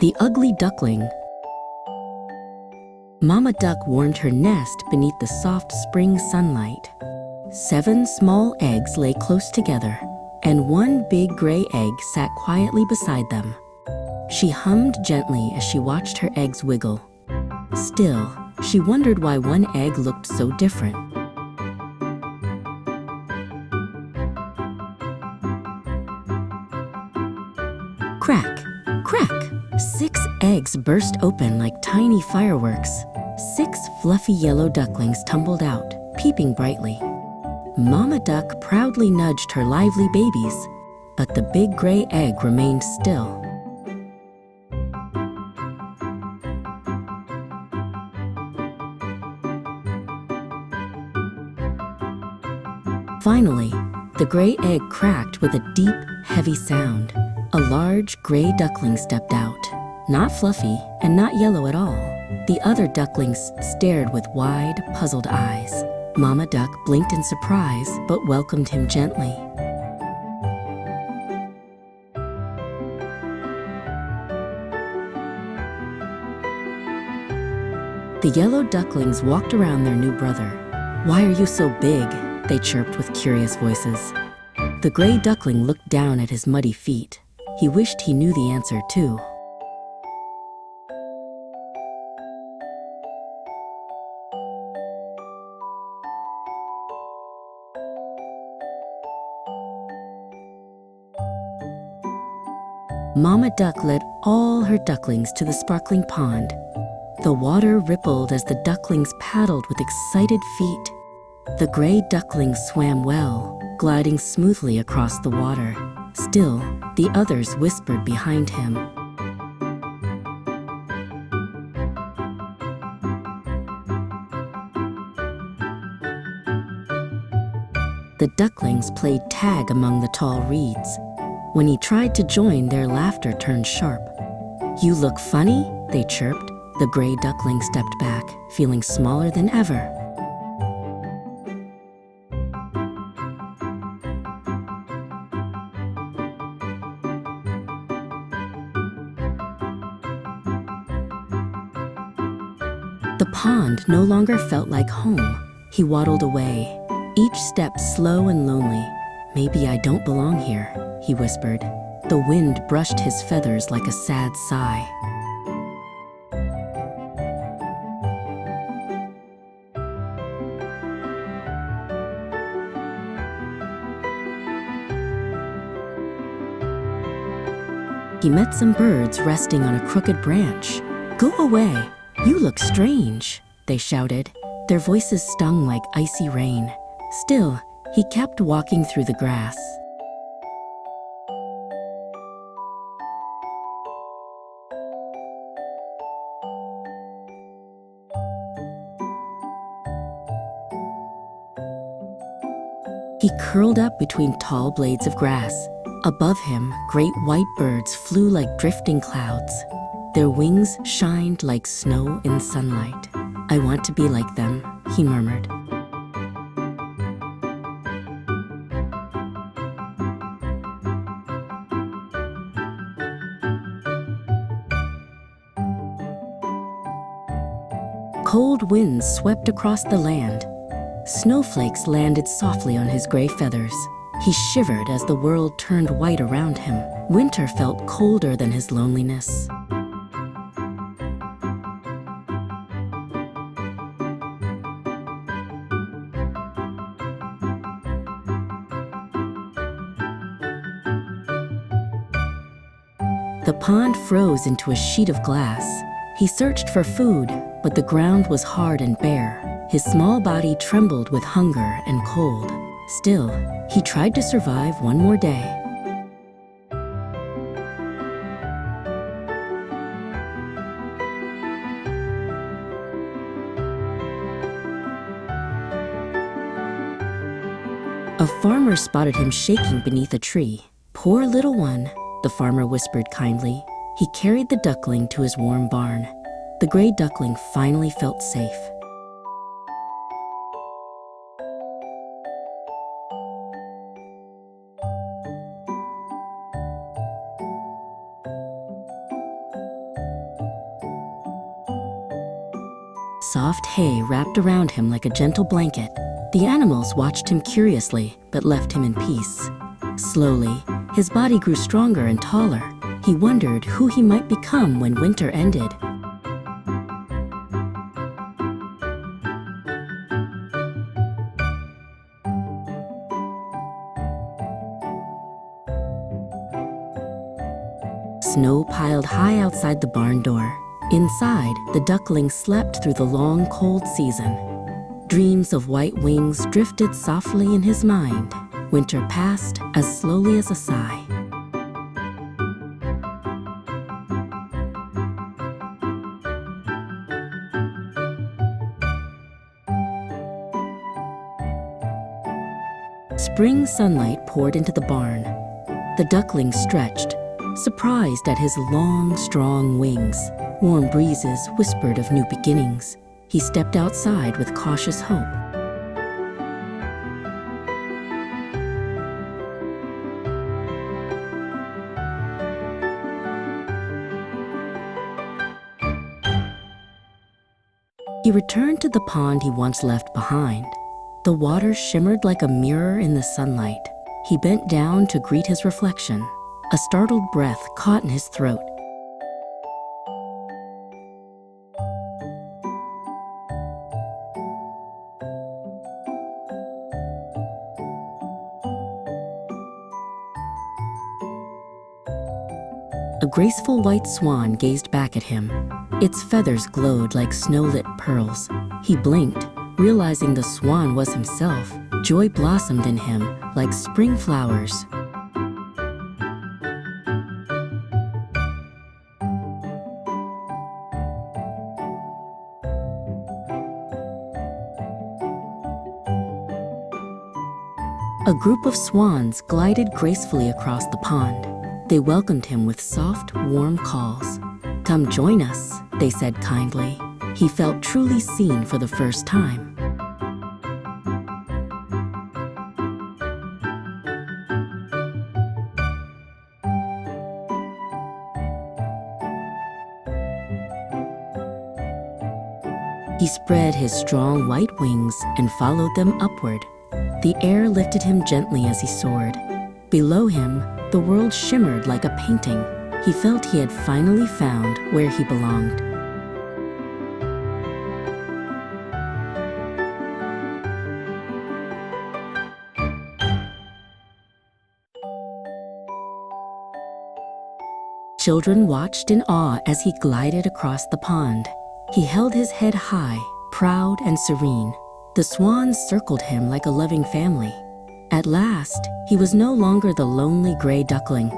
The Ugly Duckling. Mama Duck warmed her nest beneath the soft spring sunlight. 7 small eggs lay close together, and one big gray egg sat quietly beside them. She hummed gently as she watched her eggs wiggle. Still, she wondered why one egg looked so different. Crack, crack! 6 eggs burst open like tiny fireworks. 6 fluffy yellow ducklings tumbled out, peeping brightly. Mama Duck proudly nudged her lively babies, but the big gray egg remained still. Finally, the gray egg cracked with a deep, heavy sound. A large gray duckling stepped out, not fluffy and not yellow at all. The other ducklings stared with wide, puzzled eyes. Mama Duck blinked in surprise, but welcomed him gently. The yellow ducklings walked around their new brother. "Why are you so big?" they chirped with curious voices. The gray duckling looked down at his muddy feet. He wished he knew the answer too. Mama Duck led all her ducklings to the sparkling pond. The water rippled as the ducklings paddled with excited feet. The gray duckling swam well, gliding smoothly across the water. Still, the others whispered behind him. The ducklings played tag among the tall reeds. When he tried to join, their laughter turned sharp. "You look funny," they chirped. The gray duckling stepped back, feeling smaller than ever. The pond no longer felt like home. He waddled away, each step slow and lonely. "Maybe I don't belong here," he whispered. The wind brushed his feathers like a sad sigh. He met some birds resting on a crooked branch. "Go away! You look strange," they shouted. Their voices stung like icy rain. Still, he kept walking through the grass. He curled up between tall blades of grass. Above him, great white birds flew like drifting clouds. Their wings shined like snow in sunlight. "I want to be like them," he murmured. Cold winds swept across the land. Snowflakes landed softly on his gray feathers. He shivered as the world turned white around him. Winter felt colder than his loneliness. The pond froze into a sheet of glass. He searched for food, but the ground was hard and bare. His small body trembled with hunger and cold. Still, he tried to survive one more day. A farmer spotted him shaking beneath a tree. "Poor little one," the farmer whispered kindly. He carried the duckling to his warm barn. The gray duckling finally felt safe. soft hay wrapped around him like a gentle blanket. The animals watched him curiously, but left him in peace. Slowly, his body grew stronger and taller. He wondered who he might become when winter ended. Snow piled high outside the barn door. Inside, the duckling slept through the long, cold season. Dreams of white wings drifted softly in his mind. Winter passed as slowly as a sigh. Spring sunlight poured into the barn. The duckling stretched, surprised at his long, strong wings. Warm breezes whispered of new beginnings. He stepped outside with cautious hope. He returned to the pond he once left behind. The water shimmered like a mirror in the sunlight. He bent down to greet his reflection. A startled breath caught in his throat. A graceful white swan gazed back at him. Its feathers glowed like snow-lit pearls. He blinked, realizing the swan was himself. Joy blossomed in him like spring flowers. A group of swans glided gracefully across the pond. They welcomed him with soft, warm calls. "Come join us," they said kindly. He felt truly seen for the first time. He spread his strong white wings and followed them upward. The air lifted him gently as he soared. Below him, the world shimmered like a painting. He felt he had finally found where he belonged. Children watched in awe as he glided across the pond. He held his head high, proud and serene. The swans circled him like a loving family. At last, he was no longer the lonely gray duckling.